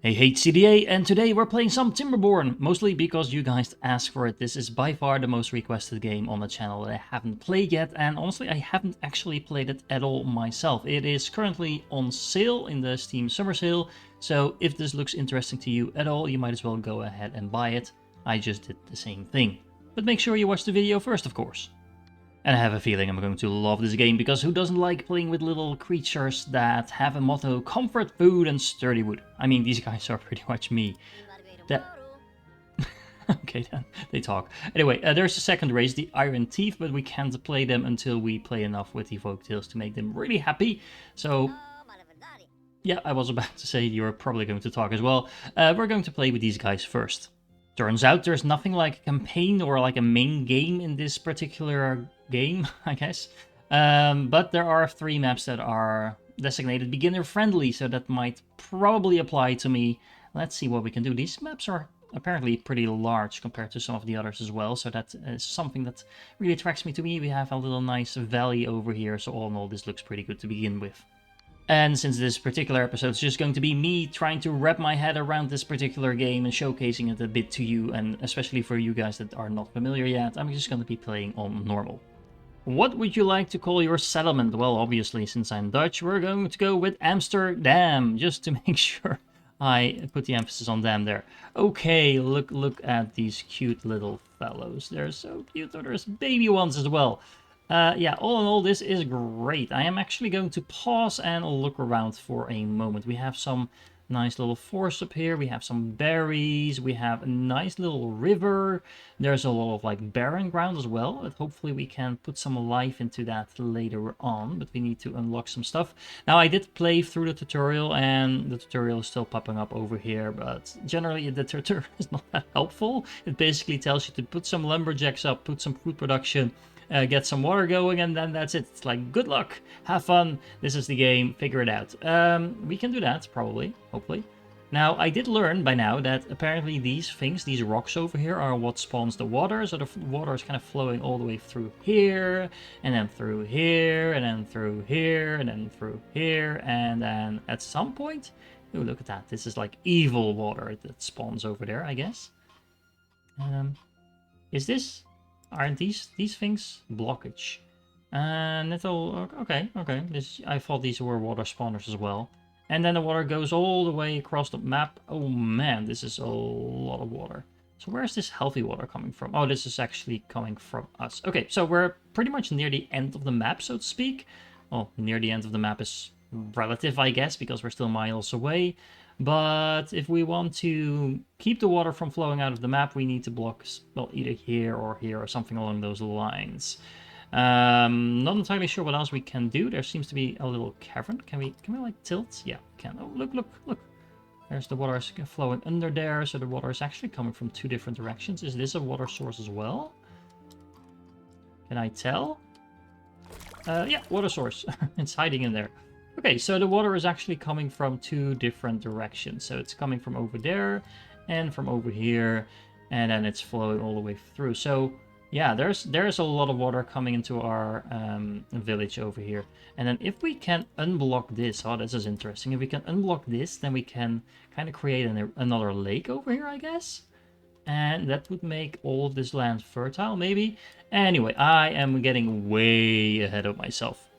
Hey CDA, and today we're playing some Timberborn, mostly because you guys asked for it. This is by far the most requested game on the channel that I haven't played yet, and honestly I haven't actually played it at all myself. It is currently on sale in the Steam Summer Sale, so if this looks interesting to you at all, you might as well go ahead and buy it. I just did the same thing. But make sure you watch the video first, of course. And I have a feeling I'm going to love this game, because who doesn't like playing with little creatures that have a motto: comfort, food, and sturdy wood? I mean, these guys are pretty much me. That... okay, then, they talk. Anyway, there's a second race, the Iron Thief, but we can't play them until we play enough with the folktales to make them really happy. So, yeah, I was about to say you're probably going to talk as well. We're going to play with these guys first. Turns out there's nothing like a campaign or like a main game in this particular game, I guess. But there are 3 maps that are designated beginner friendly, so that might probably apply to me. Let's see what we can do. These maps are apparently pretty large compared to some of the others as well, so that is something that really attracts me to me. We have a little nice valley over here, so all in all this looks pretty good to begin with. And since this particular episode is just going to be me trying to wrap my head around this particular game and showcasing it a bit to you, and especially for you guys that are not familiar yet, I'm just going to be playing on normal. What would you like to call your settlement? Well, obviously, since I'm Dutch, we're going to go with Amsterdam, just to make sure I put the emphasis on them there. Okay, look at these cute little fellows. They're so cute. Oh, there's baby ones as well. Yeah, all in all, this is great. I am actually going to pause and look around for a moment. We have some nice little forests up here. We have some berries. We have a nice little river. There's a lot of like barren ground as well, but hopefully we can put some life into that later on. But we need to unlock some stuff. Now, I did play through the tutorial, and the tutorial is still popping up over here, but generally the tutorial is not that helpful. It basically tells you to put some lumberjacks up, put some food production, get some water going, and then that's it. It's like, good luck, have fun, this is the game, figure it out. We can do that, probably, hopefully. Now, I did learn by now that apparently these things, these rocks over here, are what spawns the water. So the water is kind of flowing all the way through here, and then through here, and then through here, and then through here, and then at some point... oh, look at that. This is like evil water that spawns over there, I guess. Is this... aren't these things blockage? And it'll... okay. This, I thought these were water spawners as well. And then the water goes all the way across the map. Oh man, this is a lot of water. So where's this healthy water coming from? Oh, this is actually coming from us. Okay, so we're pretty much near the end of the map, so to speak. Well, near the end of the map is relative, I guess, because we're still miles away. But if we want to keep the water from flowing out of the map, we need to block, well, either here or something along those lines. Not entirely sure what else we can do. There seems to be a little cavern. Can we like tilt? Yeah, we can. Oh, look. There's the water flowing under there, so the water is actually coming from 2 different directions. Is this a water source as well? Can I tell? Yeah, water source. It's hiding in there. Okay, so the water is actually coming from 2 different directions. So it's coming from over there and from over here, and then it's flowing all the way through. So yeah, there's a lot of water coming into our village over here. And then if we can unblock this, oh, this is interesting. If we can unblock this, then we can kind of create another lake over here, I guess. And that would make all of this land fertile, maybe. Anyway, I am getting way ahead of myself.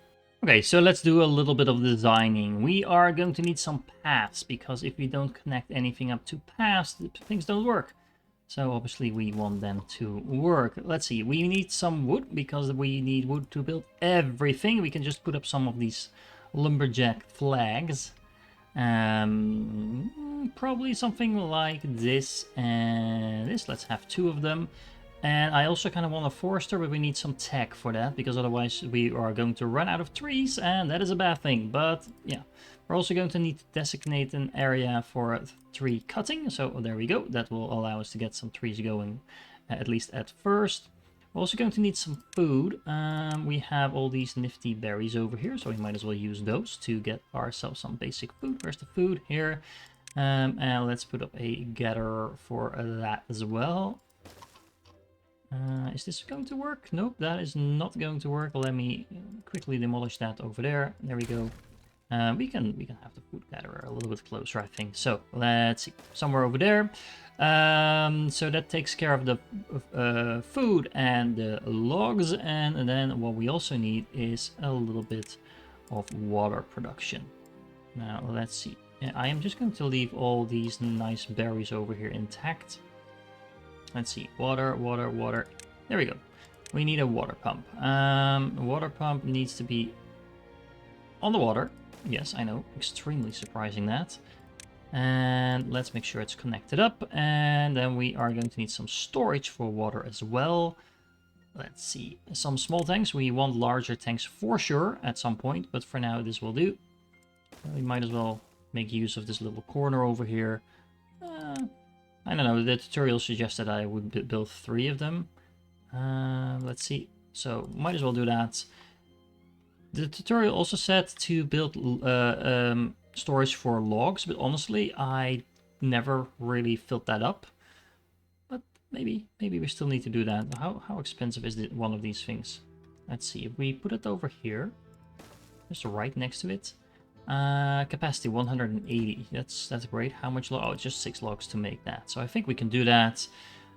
Okay, so let's do a little bit of designing. We are going to need some paths, because if we don't connect anything up to paths, things don't work. So obviously we want them to work. Let's see, we need some wood, because we need wood to build everything. We can just put up some of these lumberjack flags. Probably something like this and this. Let's have 2 of them. And I also kind of want a forester, but we need some tech for that, because otherwise we are going to run out of trees, and that is a bad thing. But yeah, we're also going to need to designate an area for tree cutting. So there we go. That will allow us to get some trees going, at least at first. We're also going to need some food. We have all these nifty berries over here, so we might as well use those to get ourselves some basic food. Where's the food? Here. And let's put up a gatherer for that as well. Is this going to work? Nope, that is not going to work. Let me quickly demolish that over there. There we go. We can have the food gatherer a little bit closer, I think. So let's see, somewhere over there. So that takes care of the food and the logs, and then what we also need is a little bit of water production. Now let's see. I am just going to leave all these nice berries over here intact. Let's see, water, water, water. There we go. We need a water pump. Water pump needs to be on the water. Yes, I know, extremely surprising that. And let's make sure it's connected up. And then we are going to need some storage for water as well. Let's see, some small tanks. We want larger tanks for sure at some point, but for now this will do. We might as well make use of this little corner over here. I don't know, the tutorial suggested I would build 3 of them. Let's see, so might as well do that. The tutorial also said to build storage for logs, but honestly, I never really filled that up. But maybe we still need to do that. How expensive is one of these things? Let's see, if we put it over here, just right next to it. Capacity 180. That's great. How much log? Oh, it's just 6 logs to make that. So I think we can do that.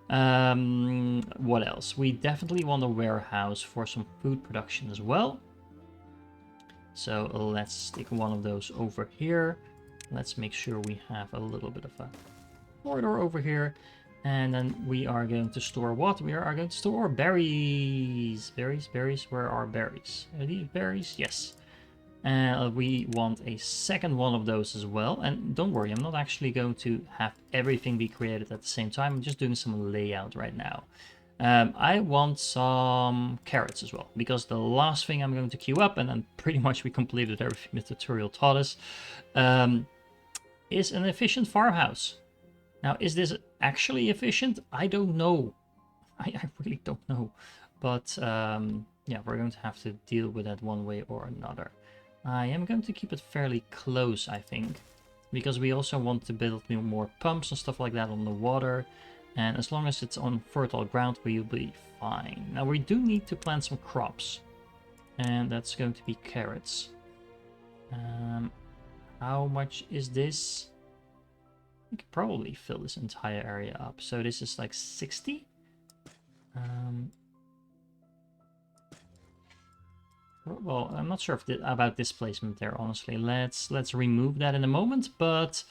What else? We definitely want a warehouse for some food production as well. So let's stick one of those over here. Let's make sure we have a little bit of a corridor over here. And then we are going to store what? We are going to store berries. Berries. Where are berries? Are these berries? Yes. We want a second one of those as well. And don't worry, I'm not actually going to have everything be created at the same time. I'm just doing some layout right now. I want some carrots as well, because the last thing I'm going to queue up, and then pretty much we completed everything the tutorial taught us, is an efficient farmhouse. Now, is this actually efficient? I don't know. I really don't know. But yeah, we're going to have to deal with that one way or another. I am going to keep it fairly close, I think, because we also want to build more pumps and stuff like that on the water. And as long as it's on fertile ground, we'll be fine. Now, we do need to plant some crops, and that's going to be carrots. How much is this? We could probably fill this entire area up. So this is like 60. Well, I'm not sure about this placement there, honestly. Let's remove that in a moment, but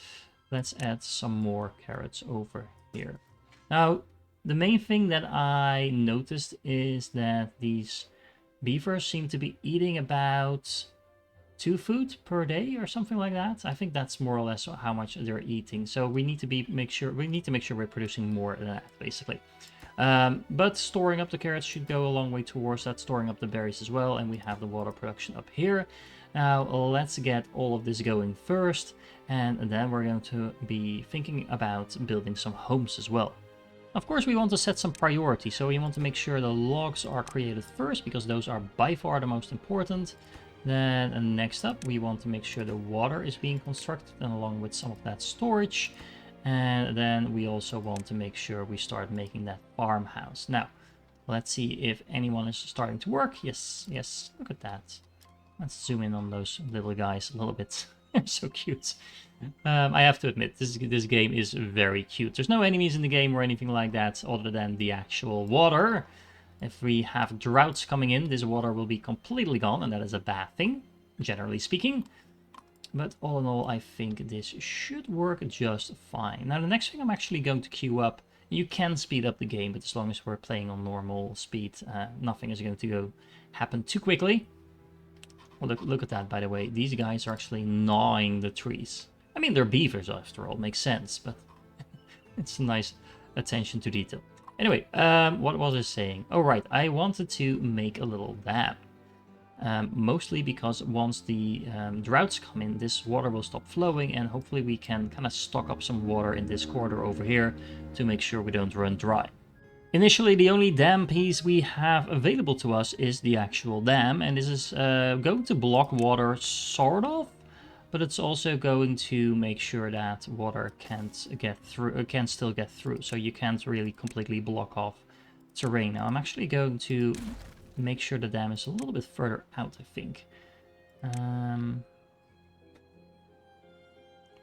let's add some more carrots over here. Now, the main thing that I noticed is that these beavers seem to be eating about 2 food per day or something like that. I think that's more or less how much they're eating. So we need to make sure we're producing more than that, basically. But storing up the carrots should go a long way towards that, storing up the berries as well, and we have the water production up here. Now let's get all of this going first, and then we're going to be thinking about building some homes as well. Of course, we want to set some priority, so we want to make sure the logs are created first, because those are by far the most important. Then next up, we want to make sure the water is being constructed, and along with some of that storage. And then we also want to make sure we start making that farmhouse. Now, let's see if anyone is starting to work. Yes, look at that. Let's zoom in on those little guys a little bit. They're so cute. I have to admit, this game is very cute. There's no enemies in the game or anything like that other than the actual water. If we have droughts coming in, this water will be completely gone, and that is a bad thing, generally speaking. But all in all, I think this should work just fine. Now, the next thing I'm actually going to queue up, you can speed up the game, but as long as we're playing on normal speed, nothing is going to happen too quickly. Well, look at that, by the way. These guys are actually gnawing the trees. I mean, they're beavers, after all. Makes sense, but it's a nice attention to detail. Anyway, what was I saying? Oh, right. I wanted to make a little dam. Mostly because once the droughts come in, this water will stop flowing, and hopefully we can kind of stock up some water in this corridor over here to make sure we don't run dry. Initially, the only dam piece we have available to us is the actual dam, and this is going to block water, sort of, but it's also going to make sure that water can't get through, can still get through, so you can't really completely block off terrain. Now, I'm actually going to make sure the dam is a little bit further out, I think.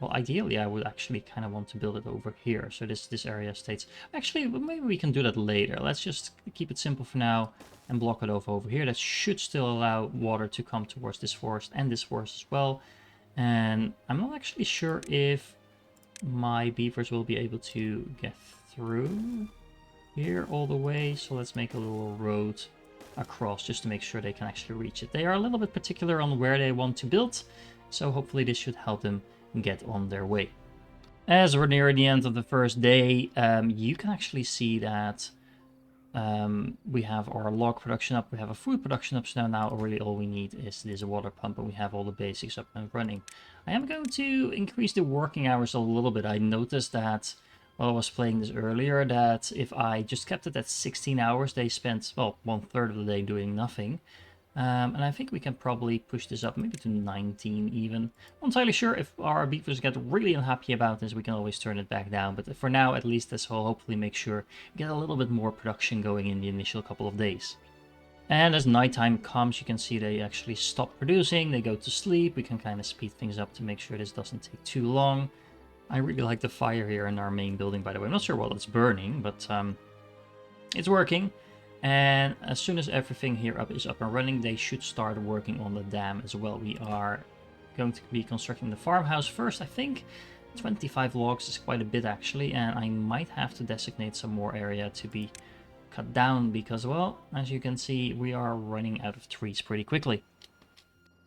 Well, ideally, I would actually kind of want to build it over here. So this area stays... Actually, maybe we can do that later. Let's just keep it simple for now and block it off over here. That should still allow water to come towards this forest and this forest as well. And I'm not actually sure if my beavers will be able to get through here all the way. So let's make a little road across just to make sure they can actually reach it. They are a little bit particular on where they want to build. So hopefully this should help them get on their way. As we're near the end of the first day, you can actually see that we have our log production up, we have a food production up, so now really all we need is this water pump, and we have all the basics up and running. I am going to increase the working hours a little bit. I noticed that while I was playing this earlier, that if I just kept it at 16 hours, they spent, well, 1/3 of the day doing nothing. And I think we can probably push this up maybe to 19 even. Not entirely sure. If our beavers get really unhappy about this, we can always turn it back down. But for now, at least this will hopefully make sure we get a little bit more production going in the initial couple of days. And as nighttime comes, you can see they actually stop producing. They go to sleep. We can kind of speed things up to make sure this doesn't take too long. I really like the fire here in our main building, by the way. I'm not sure what it's burning, but it's working. And as soon as everything here is up and running, they should start working on the dam as well. We are going to be constructing the farmhouse first, I think. 25 logs is quite a bit actually, and I might have to designate some more area to be cut down because, well, as you can see, we are running out of trees pretty quickly.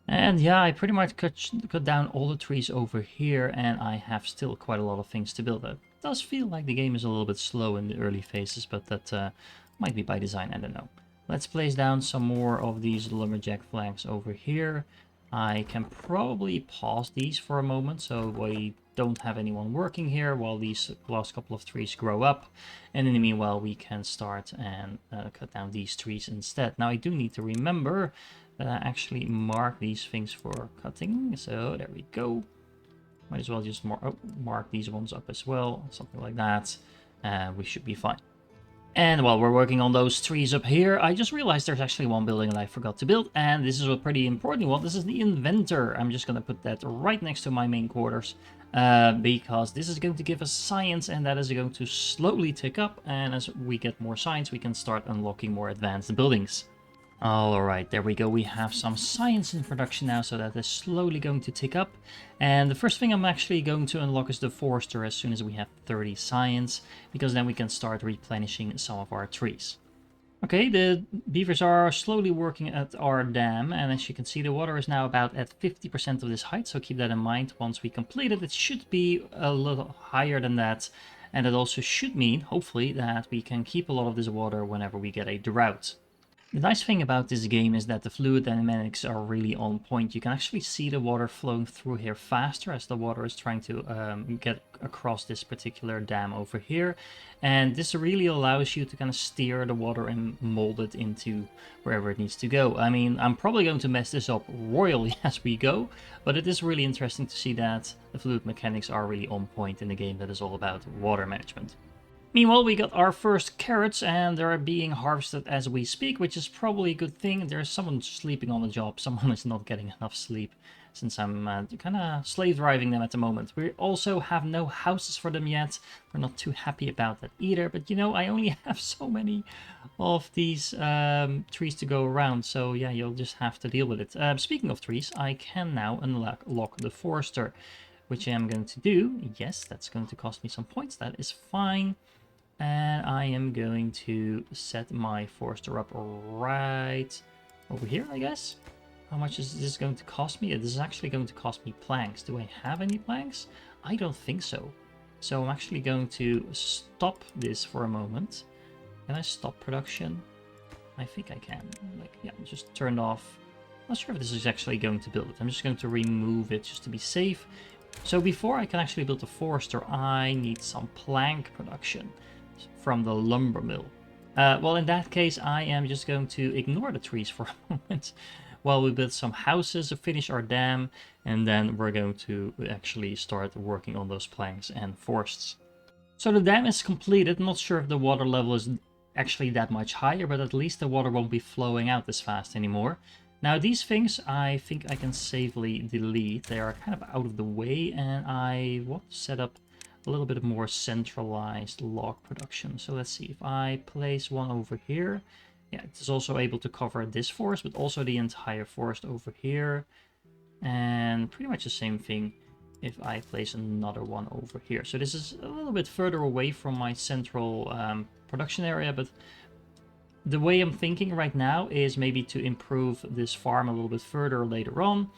And yeah, I pretty much cut down all the trees over here, and I have still quite a lot of things to build. It does feel like the game is a little bit slow in the early phases, but that might be by design, I don't know. Let's place down some more of these lumberjack flanks over here. I can probably pause these for a moment so we don't have anyone working here while these last couple of trees grow up. And in the meanwhile, we can start and cut down these trees instead. Now, I do need to remember that I actually mark these things for cutting. So there we go. Might as well just mark these ones up as well, something like that. We should be fine. And while we're working on those trees up here, I just realized there's actually one building that I forgot to build, and this is a pretty important one. This is the inventor. I'm just going to put that right next to my main quarters, because this is going to give us science, and that is going to slowly tick up, and as we get more science, we can start unlocking more advanced buildings. Alright, there we go. We have some science in production now, so that is slowly going to tick up. And the first thing I'm actually going to unlock is the forester as soon as we have 30 science, because then we can start replenishing some of our trees. Okay, the beavers are slowly working at our dam, and as you can see, the water is now about at 50% of this height, so keep that in mind. Once we complete it, it should be a little higher than that, and it also should mean, hopefully, that we can keep a lot of this water whenever we get a drought. The nice thing about this game is that the fluid dynamics are really on point. You can actually see the water flowing through here faster as the water is trying to get across this particular dam over here. And this really allows you to kind of steer the water and mold it into wherever it needs to go. I mean, I'm probably going to mess this up royally as we go, but it is really interesting to see that the fluid mechanics are really on point in a game that is all about water management. Meanwhile, we got our first carrots, and they're being harvested as we speak, which is probably a good thing. There's someone sleeping on the job. Someone is not getting enough sleep, since I'm kind of slave driving them at the moment. We also have no houses for them yet. We're not too happy about that either. But, you know, I only have so many of these trees to go around. So, yeah, you'll just have to deal with it. Speaking of trees, I can now unlock the forester, which I am going to do. Yes, that's going to cost me some points. That is fine. And I am going to set my forester up right over here, I guess. How much is this going to cost me? This is actually going to cost me planks. Do I have any planks? I don't think so. So I'm actually going to stop this for a moment. Can I stop production? I think I can. Like, yeah, just turned off. Not sure if this is actually going to build it. I'm just going to remove it just to be safe. So before I can actually build a forester, I need some plank production from the lumber mill. Well, in that case, I am just going to ignore the trees for a moment while we build some houses to finish our dam, and then we're going to actually start working on those planks and forests. So the dam is completed. I'm not sure if the water level is actually that much higher, but at least the water won't be flowing out this fast anymore. Now these things I think I can safely delete. They are kind of out of the way, and I want to set up a little bit more centralized log production. So let's see, if I place one over here, yeah, it's also able to cover this forest, but also the entire forest over here. And pretty much the same thing if I place another one over here. So this is a little bit further away from my central production area, but the way I'm thinking right now is maybe to improve this farm a little bit further later on,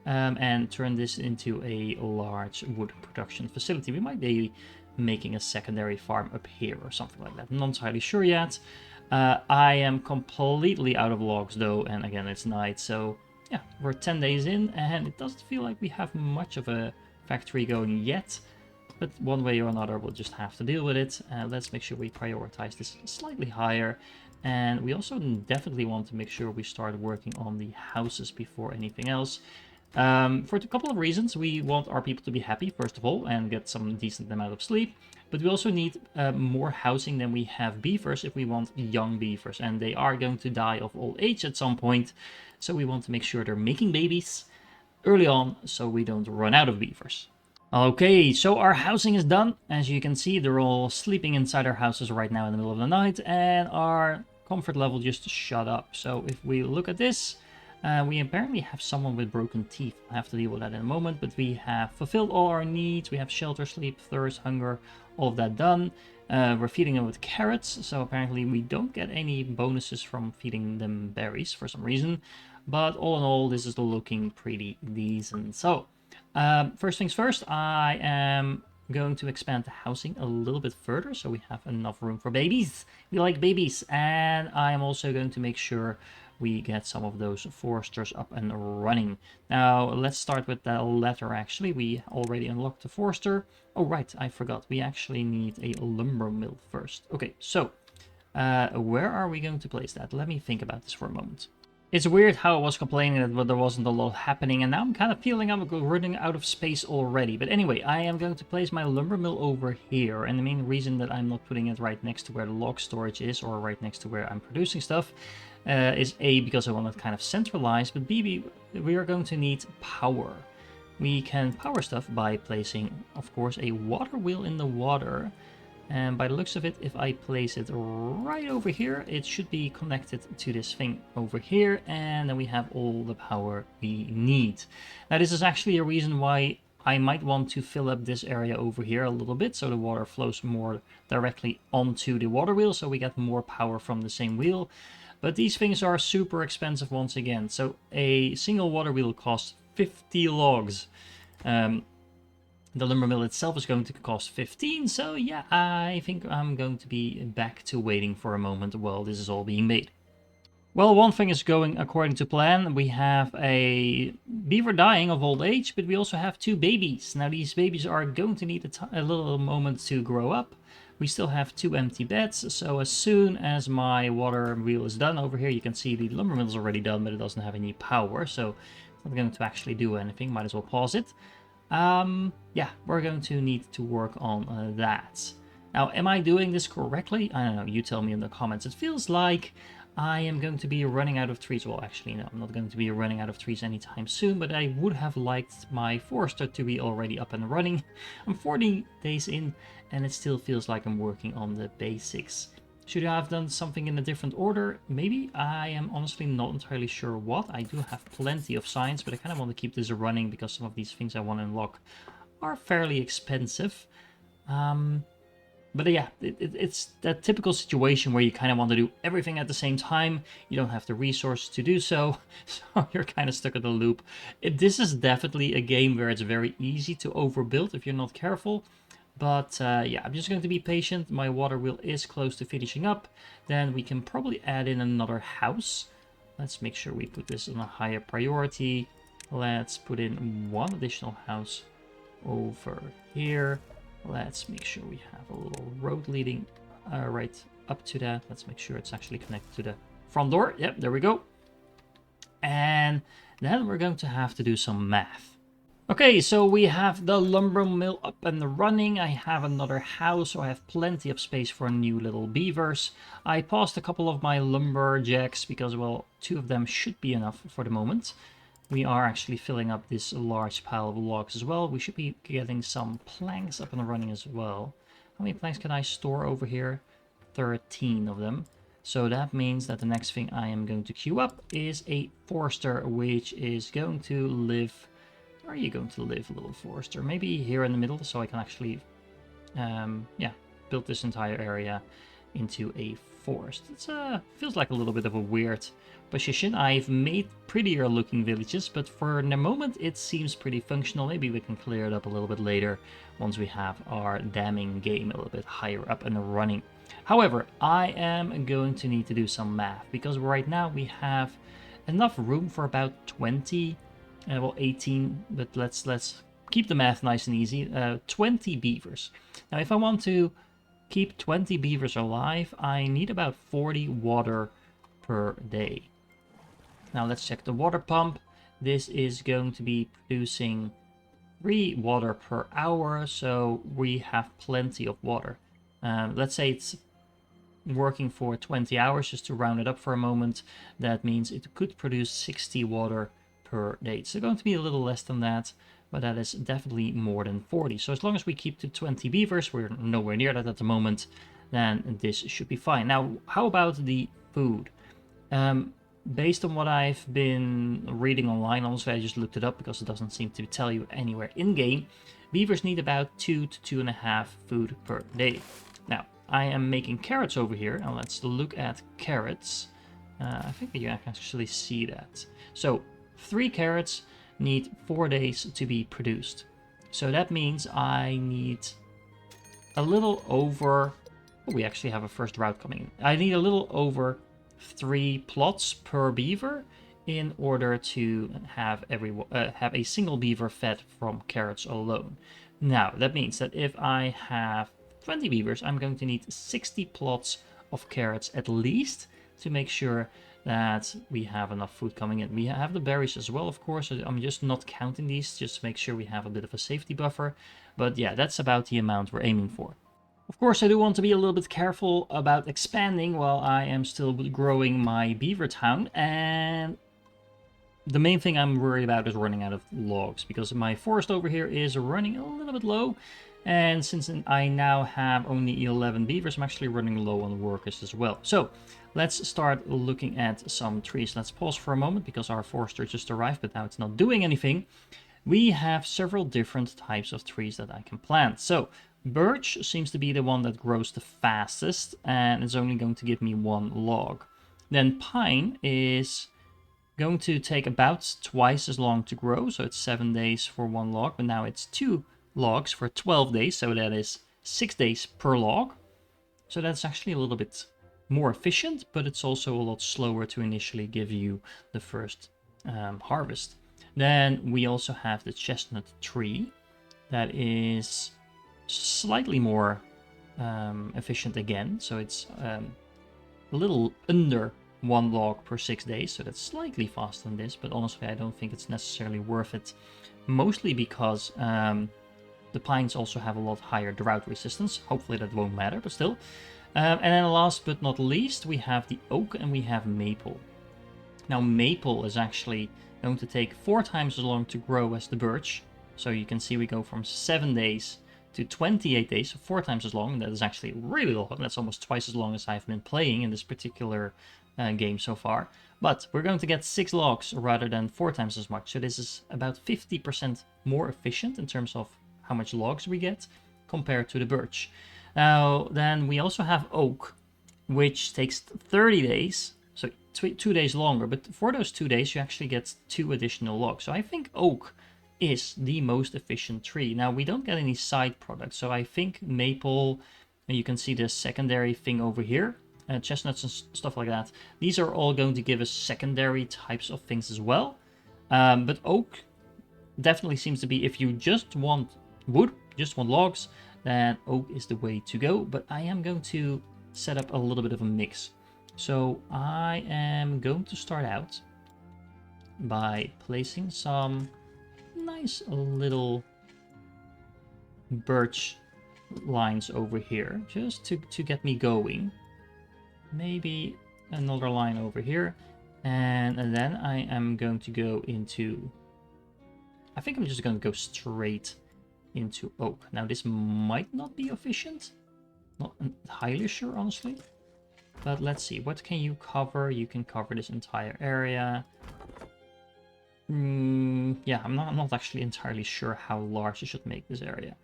and turn this into a large wood production facility. We might be making a secondary farm up here or something like that. I'm not entirely sure yet. I am completely out of logs though, and again it's night, so yeah, we're 10 days in and it doesn't feel like we have much of a factory going yet. But one way or another, we'll just have to deal with it. Let's make sure we prioritize this slightly higher. And we also definitely want to make sure we start working on the houses before anything else. For a couple of reasons. We want our people to be happy, first of all, and get some decent amount of sleep. But we also need more housing than we have beavers if we want young beavers. And they are going to die of old age at some point. So we want to make sure they're making babies early on so we don't run out of beavers. Okay, so our housing is done. As you can see, they're all sleeping inside our houses right now in the middle of the night, and our comfort level just shot up. So if we look at this, we apparently have someone with broken teeth. I'll have to deal with that in a moment, but we have fulfilled all our needs. We have shelter, sleep, thirst, hunger, all of that done. We're feeding them with carrots, so apparently we don't get any bonuses from feeding them berries for some reason. But all in all, this is looking pretty decent. So first things first, I am going to expand the housing a little bit further so we have enough room for babies. We like babies. And I am also going to make sure we get some of those foresters up and running. Now, let's start with the latter, actually. We already unlocked the forester. Oh, right, I forgot. We actually need a lumber mill first. Okay, so where are we going to place that? Let me think about this for a moment. It's weird how I was complaining that there wasn't a lot happening, and now I'm kind of feeling I'm running out of space already. But anyway, I am going to place my lumber mill over here, and the main reason that I'm not putting it right next to where the log storage is, or right next to where I'm producing stuff, is A, because I want it kind of centralized, but B, we are going to need power. We can power stuff by placing, of course, a water wheel in the water. And by the looks of it, if I place it right over here, it should be connected to this thing over here, and then we have all the power we need. Now, this is actually a reason why I might want to fill up this area over here a little bit, so the water flows more directly onto the water wheel, so we get more power from the same wheel. But these things are super expensive once again. So a single water wheel costs 50 logs. The lumber mill itself is going to cost 15, so yeah, I think I'm going to be back to waiting for a moment while this is all being made. Well, one thing is going according to plan. We have a beaver dying of old age, but we also have 2 babies. Now, these babies are going to need a little moment to grow up. We still have 2 empty beds, so as soon as my water wheel is done over here, you can see the lumber mill is already done, but it doesn't have any power, so it's not going to actually do anything. Might as well pause it. Yeah, we're going to need to work on that. Now, am I doing this correctly? I don't know, you tell me in the comments. It feels like I am going to be running out of trees. Well, actually, no, I'm not going to be running out of trees anytime soon, but I would have liked my forester to be already up and running. I'm 40 days in, and it still feels like I'm working on the basics. Should I have done something in a different order? Maybe. I am honestly not entirely sure what. I do have plenty of science, but I kind of want to keep this running because some of these things I want to unlock are fairly expensive. But yeah, it's that typical situation where you kind of want to do everything at the same time. You don't have the resources to do so, so you're kind of stuck in the loop. This is definitely a game where it's very easy to overbuild if you're not careful. But yeah, I'm just going to be patient. My water wheel is close to finishing up. Then we can probably add in another house. Let's make sure we put this on a higher priority. Let's put in 1 additional house over here. Let's make sure we have a little road leading right up to that. Let's make sure it's actually connected to the front door. Yep, there we go. And then we're going to have to do some math. Okay, so we have the lumber mill up and running. I have another house, so I have plenty of space for new little beavers. I paused a couple of my lumberjacks because, well, 2 of them should be enough for the moment. We are actually filling up this large pile of logs as well. We should be getting some planks up and running as well. How many planks can I store over here? 13 of them. So that means that the next thing I am going to queue up is a forester, which is going to live... Where are you going to live, little forester? Maybe here in the middle, so I can actually, yeah, build this entire area into a forest. It feels like a little bit of a weird position. I've made prettier looking villages, but for the moment it seems pretty functional. Maybe we can clear it up a little bit later once we have our damming game a little bit higher up and running. However, I am going to need to do some math, because right now we have enough room for about 20 well, 18, but let's keep the math nice and easy. 20 beavers. Now, if I want to keep 20 beavers alive, I need about 40 water per day. Now, let's check the water pump. This is going to be producing 3 water per hour, so we have plenty of water. Let's say it's working for 20 hours, just to round it up for a moment. That means it could produce 60 water per day. It's going to be a little less than that, but that is definitely more than 40. So as long as we keep to 20 beavers, we're nowhere near that at the moment, then this should be fine. Now, how about the food? Based on what I've been reading online, honestly, I just looked it up because it doesn't seem to tell you anywhere in-game, beavers need about 2 to 2.5 food per day. Now, I am making carrots over here, and let's look at carrots. I think you can actually see that. So, 3 carrots need 4 days to be produced. So that means I need a little over... Oh, we actually have a first drought coming. I need a little over 3 plots per beaver in order to have a single beaver fed from carrots alone. Now, that means that if I have 20 beavers, I'm going to need 60 plots of carrots at least to make sure that we have enough food coming in. We have the berries as well, of course. I'm just not counting these, just to make sure we have a bit of a safety buffer. But yeah, that's about the amount we're aiming for. Of course, I do want to be a little bit careful about expanding while I am still growing my beaver town. And the main thing I'm worried about is running out of logs, because my forest over here is running a little bit low. And since I now have only 11 beavers, I'm actually running low on workers as well. So let's start looking at some trees. Let's pause for a moment because our forester just arrived, but now it's not doing anything. We have several different types of trees that I can plant. So birch seems to be the one that grows the fastest, and it's only going to give me 1 log. Then pine is going to take about twice as long to grow, so it's 7 days for 1 log, but now it's 2 logs for 12 days, so that is 6 days per log. So that's actually a little bit more efficient, but it's also a lot slower to initially give you the first harvest. Then we also have the chestnut tree that is slightly more efficient again, so it's a little under 1 log per 6 days, so that's slightly faster than this, but honestly I don't think it's necessarily worth it, mostly because the pines also have a lot higher drought resistance. Hopefully that won't matter, but still. And then last but not least, we have the oak and we have maple. Now maple is actually going to take 4 times as long to grow as the birch. So you can see we go from 7 days to 28 days, so 4 times as long. That is actually really long. That's almost twice as long as I've been playing in this particular game so far. But we're going to get 6 logs rather than 4 times as much. So this is about 50% more efficient in terms of how much logs we get compared to the birch. Now, then we also have oak, which takes 30 days, so 2 days longer, but for those 2 days you actually get 2 additional logs. So I think oak is the most efficient tree. Now, we don't get any side products, so I think maple, and you can see the secondary thing over here, chestnuts and stuff like that, these are all going to give us secondary types of things as well. But oak definitely seems to be, if you just want wood, just want logs, then oak is the way to go. But I am going to set up a little bit of a mix. So I am going to start out by placing some nice little birch lines over here, just to get me going. Maybe another line over here. And then I am going to go into... I think I'm just going to go straight into oak. Now, this might not be efficient. Not entirely sure, honestly. But let's see. What can you cover? You can cover this entire area. Yeah, I'm not actually entirely sure how large I should make this area.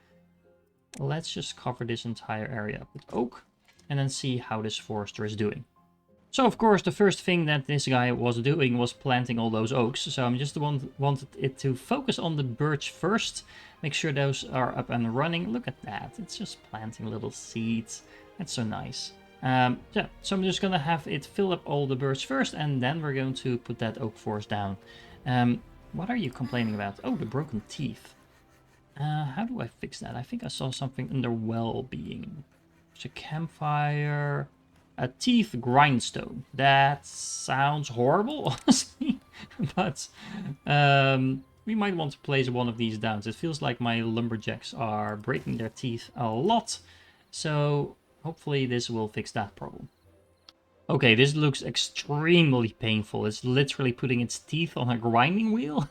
Let's just cover this entire area up with oak. And then see how this forester is doing. So, of course, the first thing that this guy was doing was planting all those oaks. So I'm just wanted it to focus on the birch first. Make sure those are up and running. Look at that. It's just planting little seeds. That's so nice. Yeah, so I'm just going to have it fill up all the birch first. And then we're going to put that oak forest down. What are you complaining about? Oh, the broken teeth. How do I fix that? I think I saw something under well-being. There's a campfire... A teeth grindstone. That sounds horrible, honestly. But we might want to place one of these down. It feels like my lumberjacks are breaking their teeth a lot. So hopefully this will fix that problem. Okay, this looks extremely painful. It's literally putting its teeth on a grinding wheel.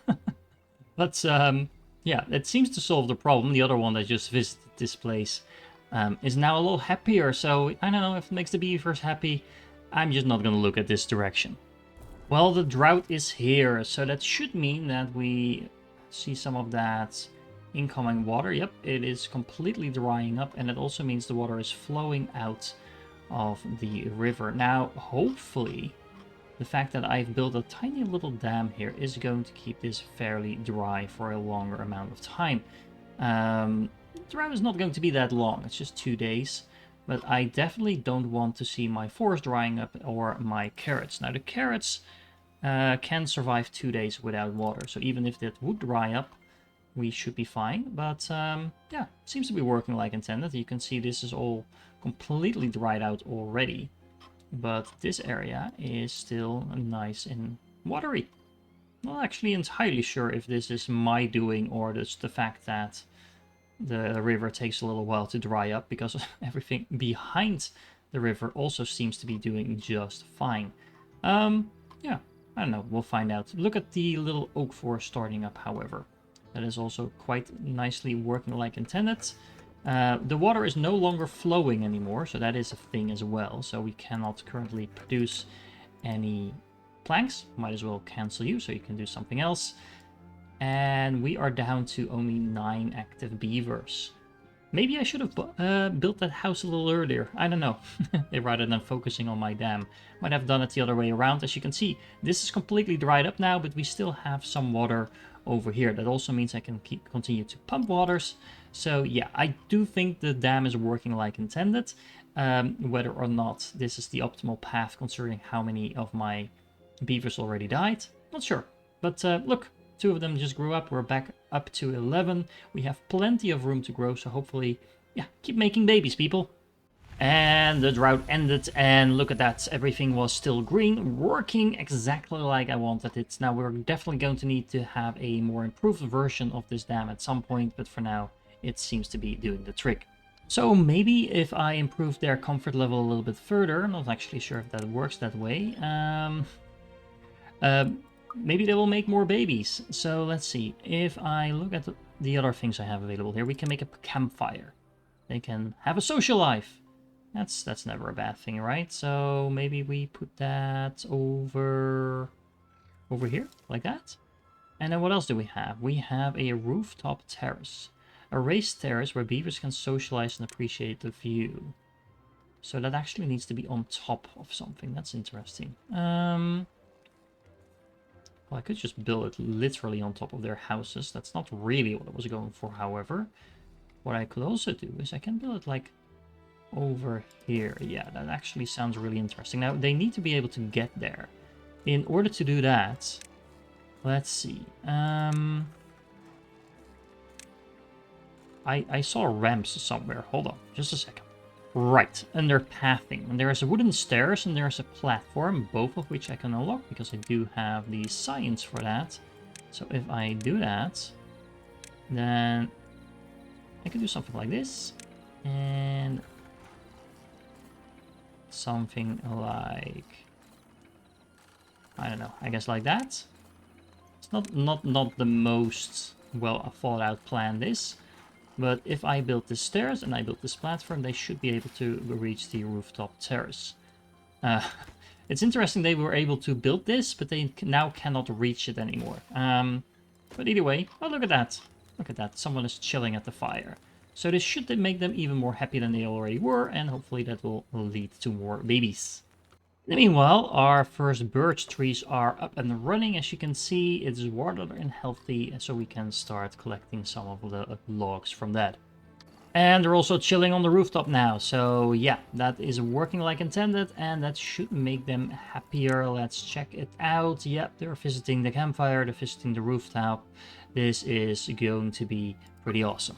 But yeah, it seems to solve the problem. The other one that just visited this place is now a little happier, so I don't know if it makes the beavers happy. I'm just not going to look at this direction. Well, the drought is here, so that should mean that we see some of that incoming water. Yep, it is completely drying up, and it also means the water is flowing out of the river. Now, hopefully, the fact that I've built a tiny little dam here is going to keep this fairly dry for a longer amount of time. The drought is not going to be that long, it's just 2 days, but I definitely don't want to see my forest drying up or my carrots. Now the carrots can survive 2 days without water, so even if that would dry up, we should be fine. But yeah, seems to be working like intended. You can see this is all completely dried out already, but this area is still nice and watery. Not actually entirely sure if this is my doing or just the fact that the river takes a little while to dry up, because everything behind the river also seems to be doing just fine. Yeah, I don't know, we'll find out. Look at the little oak forest starting up, however. That is also quite nicely working like intended. The water is no longer flowing anymore, so that is a thing as well. So we cannot currently produce any planks. Might as well cancel you so you can do something else. And we are down to only 9 active beavers. Maybe I should have built that house a little earlier. I don't know. Rather than focusing on my dam. Might have done it the other way around. As you can see, this is completely dried up now, but we still have some water over here. That also means I can continue to pump waters. So yeah, I do think the dam is working like intended. Whether or not this is the optimal path considering how many of my beavers already died, not sure. But look. 2 of them just grew up. We're back up to 11. We have plenty of room to grow, so hopefully, yeah, keep making babies, people. And the drought ended, and look at that. Everything was still green, working exactly like I wanted it. Now, we're definitely going to need to have a more improved version of this dam at some point, but for now, it seems to be doing the trick. So maybe if I improve their comfort level a little bit further, I'm not actually sure if that works that way. Maybe they will make more babies. So let's see. If I look at the other things I have available here, we can make a campfire. They can have a social life. That's never a bad thing, right? So maybe we put that over here, like that. And then what else do we have? We have a rooftop terrace. A raised terrace where beavers can socialize and appreciate the view. So that actually needs to be on top of something. That's interesting. Well, I could just build it literally on top of their houses. That's not really what I was going for, however. What I could also do is I can build it like over here. Yeah, that actually sounds really interesting. Now, they need to be able to get there. In order to do that, let's see. I saw ramps somewhere. Hold on, just a second. Right, under pathing. And there's wooden stairs and there's a platform, both of which I can unlock because I do have the science for that. So if I do that, Then I could do something like this. And something like, I don't know, I guess like that. It's not the most well thought out plan, this. But if I build the stairs and I build this platform, they should be able to reach the rooftop terrace. It's interesting they were able to build this, but they now cannot reach it anymore. But either way, oh, look at that. Look at that. Someone is chilling at the fire. So this should make them even more happy than they already were, and hopefully that will lead to more babies. Meanwhile, our first birch trees are up and running. As you can see, it's watered and healthy, so we can start collecting some of the logs from that. And they're also chilling on the rooftop now, so yeah, that is working like intended, and that should make them happier. Let's check it out. Yep, they're visiting the campfire, they're visiting the rooftop. This is going to be pretty awesome.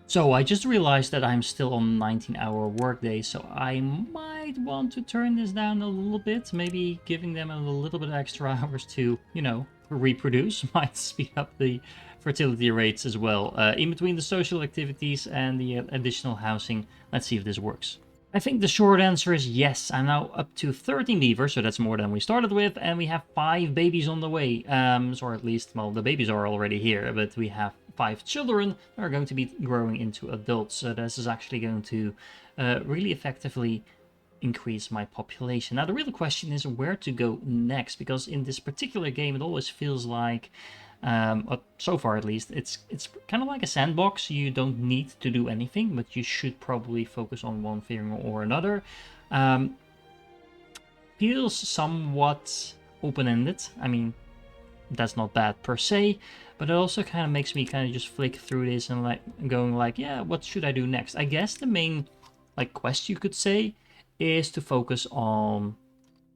So I just realized that I'm still on 19-hour workday, so I might want to turn this down a little bit. Maybe giving them a little bit extra hours to, you know, reproduce might speed up the fertility rates as well. In between the social activities and the additional housing, let's see if this works. I think the short answer is yes. I'm now up to 13 beavers, so that's more than we started with, and we have 5 babies on the way. Or at least, well, the babies are already here, but we have 5 children that are going to be growing into adults. So this is actually going to really effectively increase my population. Now the real question is where to go next, because in this particular game it always feels like, so far at least, it's kind of like a sandbox. You don't need to do anything, but you should probably focus on one thing or another. Feels somewhat open-ended. I mean, that's not bad per se, but it also kind of makes me kind of just flick through this and like going like, yeah, what should I do next? I guess the main like quest, you could say, is to focus on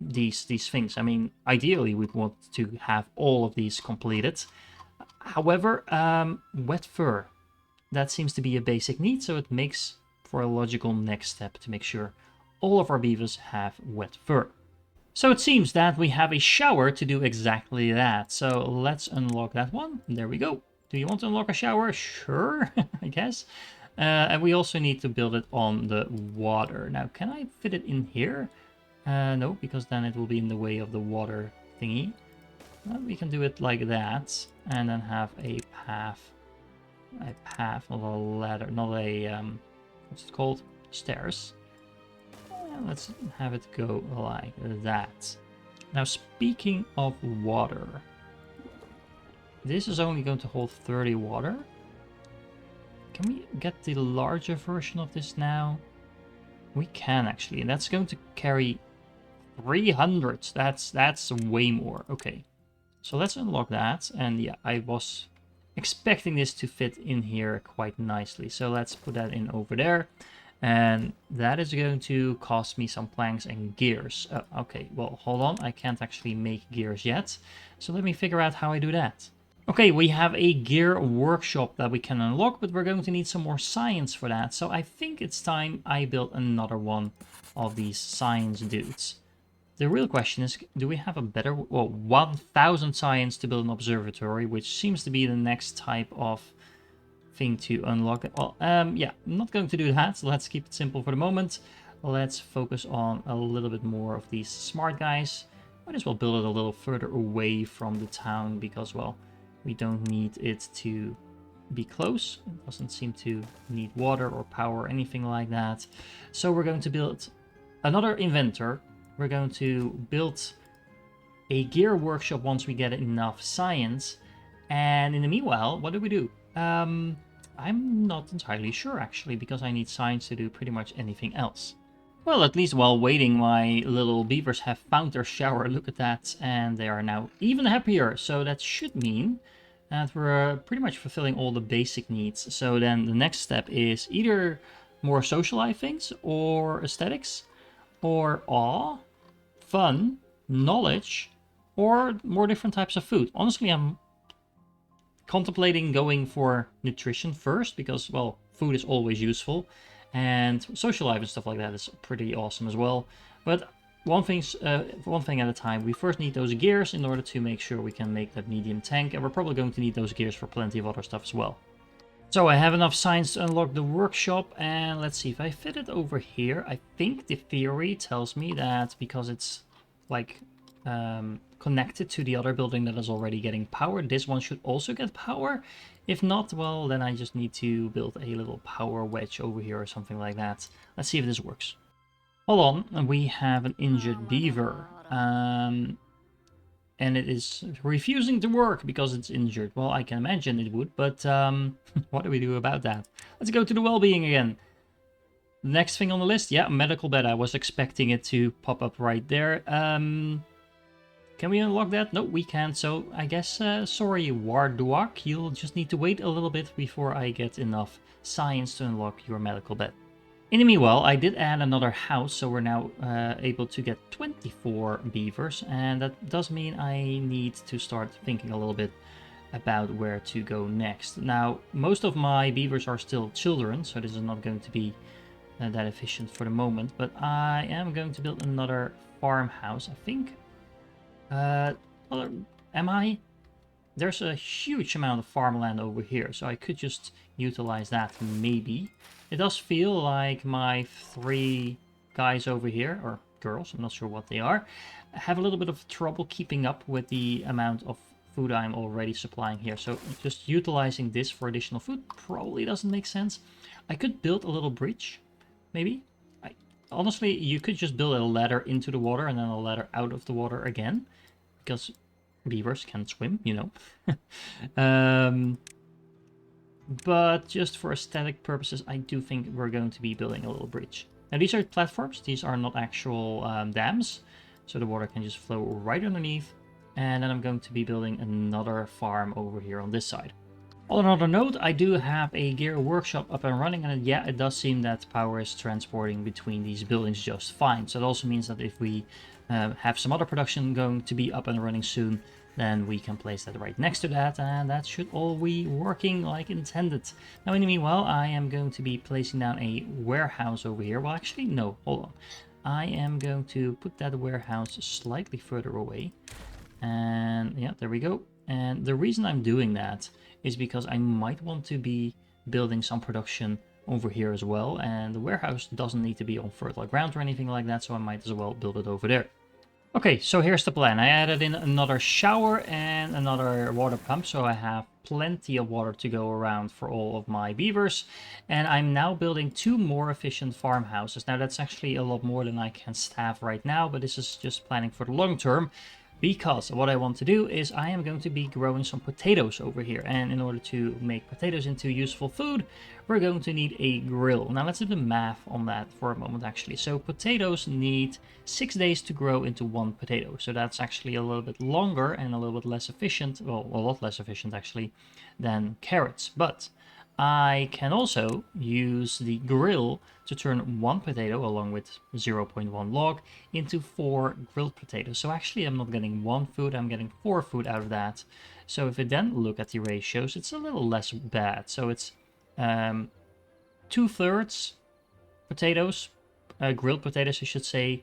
these things. I mean, ideally we want to have all of these completed. However, wet fur, that seems to be a basic need, so it makes for a logical next step to make sure all of our beavers have wet fur. So it seems that we have a shower to do exactly that. So let's unlock that one. There we go. Do you want to unlock a shower? Sure, I guess. And we also need to build it on the water. Now, can I fit it in here? No, because then it will be in the way of the water thingy. Well, we can do it like that, and then have a path, not a ladder, not a, what's it called? Stairs. Let's have it go like that. Now, speaking of water, this is only going to hold 30 water. Can we get the larger version of this now? We can actually, and that's going to carry 300. That's way more. Okay, so let's unlock that. And yeah, I was expecting this to fit in here quite nicely. So let's put that in over there. And that is going to cost me some planks and gears. Okay, well, hold on. I can't actually make gears yet. So let me figure out how I do that. Okay, we have a gear workshop that we can unlock, but we're going to need some more science for that. So I think it's time I build another one of these science dudes. The real question is, do we have a better, well, 1000 science to build an observatory, which seems to be the next type of thing to unlock. Well, yeah, I'm not going to do that, so let's keep it simple for the moment. Let's focus on a little bit more of these smart guys. Might as well build it a little further away from the town, because, well, we don't need it to be close. It doesn't seem to need water or power or anything like that. So we're going to build another inventor. We're going to build a gear workshop once we get enough science. And in the meanwhile, what do? I'm not entirely sure, actually, because I need science to do pretty much anything else. Well, at least while waiting, my little beavers have found their shower. Look at that. And they are now even happier. So that should mean that we're pretty much fulfilling all the basic needs. So then the next step is either more social life things, or aesthetics, or awe, fun, knowledge, or more different types of food. Honestly, I'm contemplating going for nutrition first, because, well, food is always useful, and social life and stuff like that is pretty awesome as well. But one thing at a time. We first need those gears in order to make sure we can make that medium tank, and we're probably going to need those gears for plenty of other stuff as well. So I have enough signs to unlock the workshop, and let's see if I fit it over here. I think the theory tells me that because it's like connected to the other building that is already getting power, this one should also get power. If not, well, then I just need to build a little power wedge over here or something like that. Let's see if this works. Hold on, we have an injured beaver. And it is refusing to work because it's injured. Well, I can imagine it would, but what do we do about that? Let's go to the well-being again. Next thing on the list, yeah, medical bed. I was expecting it to pop up right there. Can we unlock that? No, we can't. So I guess, sorry, Warduak, you'll just need to wait a little bit before I get enough science to unlock your medical bed. In the meanwhile, I did add another house, so we're now able to get 24 beavers, and that does mean I need to start thinking a little bit about where to go next. Now, most of my beavers are still children, so this is not going to be that efficient for the moment, but I am going to build another farmhouse, I think. Am I? There's a huge amount of farmland over here, so I could just utilize that maybe. It does feel like my 3 guys over here, or girls, I'm not sure what they are, have a little bit of trouble keeping up with the amount of food I'm already supplying here. So just utilizing this for additional food probably doesn't make sense. I could build a little bridge, maybe. Honestly, you could just build a ladder into the water and then a ladder out of the water again, because beavers can swim, you know. But just for aesthetic purposes, I do think we're going to be building a little bridge. Now, these are platforms. These are not actual dams, so the water can just flow right underneath. And then I'm going to be building another farm over here on this side. On another note, I do have a gear workshop up and running, and yeah, it does seem that power is transporting between these buildings just fine. So it also means that if we have some other production going to be up and running soon, then we can place that right next to that, and that should all be working like intended. Now, in the meanwhile, I am going to be placing down a warehouse over here. Well, actually, no, hold on. I am going to put that warehouse slightly further away. And yeah, there we go. And the reason I'm doing that is because I might want to be building some production over here as well. And the warehouse doesn't need to be on fertile ground or anything like that, so I might as well build it over there. Okay, so here's the plan. I added in another shower and another water pump, so I have plenty of water to go around for all of my beavers. And I'm now building 2 more efficient farmhouses. Now, that's actually a lot more than I can staff right now, but this is just planning for the long term. Because what I want to do is I am going to be growing some potatoes over here. And in order to make potatoes into useful food, we're going to need a grill. Now let's do the math on that for a moment actually. So potatoes need 6 days to grow into 1 potato. So that's actually a little bit longer and a little bit less efficient, well, a lot less efficient actually, than carrots. But I can also use the grill to turn 1 potato along with 0.1 log into 4 grilled potatoes. So actually I'm not getting 1 food, I'm getting 4 food out of that. So if we then look at the ratios, it's a little less bad. So it's 2/3 potatoes, grilled potatoes I should say,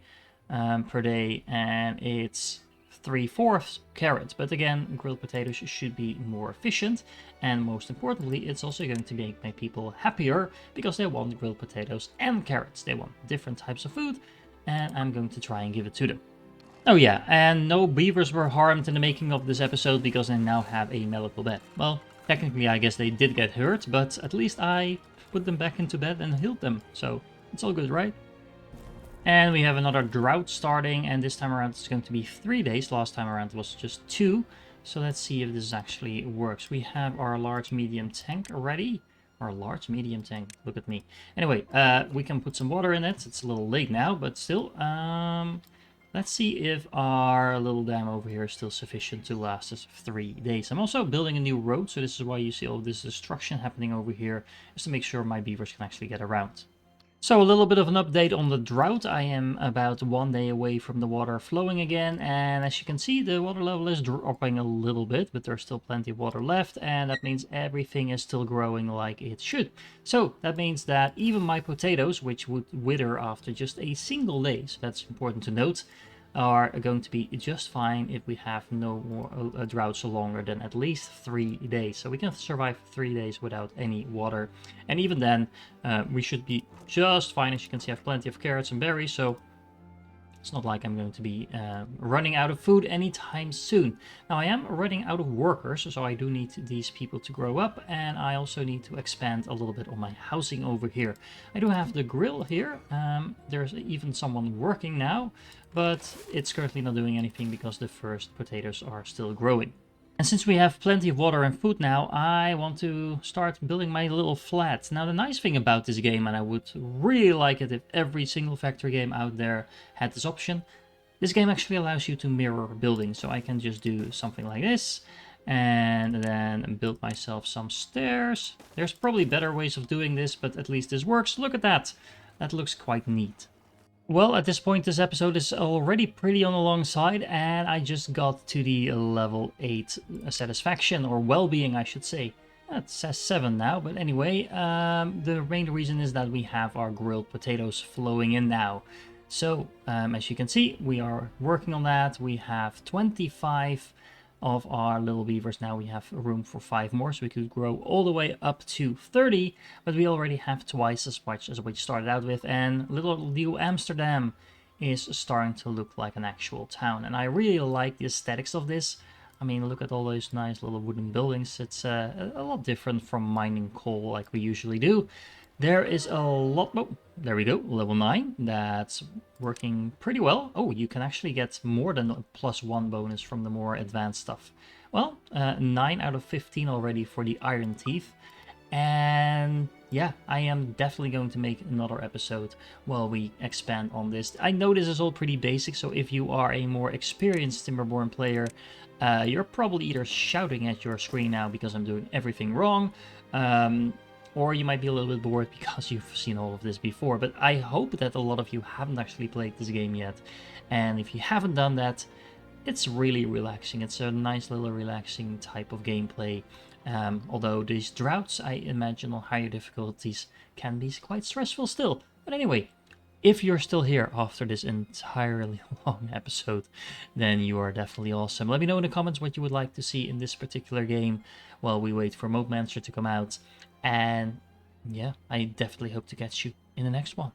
per day, and it's 3/4 carrots. But again, grilled potatoes should be more efficient, and most importantly, it's also going to make my people happier because they want grilled potatoes and carrots. They want different types of food, and I'm going to try and give it to them. Oh yeah, and no beavers were harmed in the making of this episode because they now have a medical bed. Well, technically I guess they did get hurt, but at least I put them back into bed and healed them, so it's all good, right? And we have another drought starting, and this time around it's going to be 3 days. Last time around it was just 2. So let's see if this actually works. We have our large medium tank ready. Our large medium tank, look at me. Anyway, we can put some water in it. It's a little late now, but still. Let's see if our little dam over here is still sufficient to last us 3 days. I'm also building a new road, so this is why you see all this destruction happening over here, just to make sure my beavers can actually get around. So a little bit of an update on the drought. I am about 1 day away from the water flowing again, and as you can see, the water level is dropping a little bit, but there's still plenty of water left, and that means everything is still growing like it should. So that means that even my potatoes, which would wither after just a single day, so that's important to note, are going to be just fine if we have no more droughts longer than at least 3 days. So we can survive 3 days without any water. And even then, we should be just fine. As you can see, I have plenty of carrots and berries, so it's not like I'm going to be running out of food anytime soon. Now I am running out of workers, so I do need these people to grow up, and I also need to expand a little bit on my housing over here. I do have the grill here. There's even someone working now, but it's currently not doing anything because the first potatoes are still growing. And since we have plenty of water and food now, I want to start building my little flat. Now the nice thing about this game, and I would really like it if every single factory game out there had this option, this game actually allows you to mirror buildings. So I can just do something like this, and then build myself some stairs. There's probably better ways of doing this, but at least this works. Look at that. That looks quite neat. Well, at this point, this episode is already pretty on the long side, and I just got to the level 8 satisfaction, or well-being, I should say. It says 7 now, but anyway, the main reason is that we have our grilled potatoes flowing in now. So, as you can see, we are working on that. We have 25 of our little beavers now. We have room for 5 more, so we could grow all the way up to 30, but we already have twice as much as we started out with, and little New Amsterdam is starting to look like an actual town, and I really like the aesthetics of this. I mean, look at all those nice little wooden buildings. It's a lot different from mining coal like we usually do. There is a lot... Oh, there we go, level 9. That's working pretty well. Oh, you can actually get more than a +1 bonus from the more advanced stuff. Well, 9 out of 15 already for the iron teeth. And yeah, I am definitely going to make another episode while we expand on this. I know this is all pretty basic, so if you are a more experienced Timberborn player, you're probably either shouting at your screen now because I'm doing everything wrong, or you might be a little bit bored because you've seen all of this before. But I hope that a lot of you haven't actually played this game yet. And if you haven't done that, it's really relaxing. It's a nice little relaxing type of gameplay. Although these droughts, I imagine, on higher difficulties can be quite stressful still. But anyway, if you're still here after this entirely long episode, then you are definitely awesome. Let me know in the comments what you would like to see in this particular game while we wait for Modemancer to come out. And yeah, I definitely hope to catch you in the next one.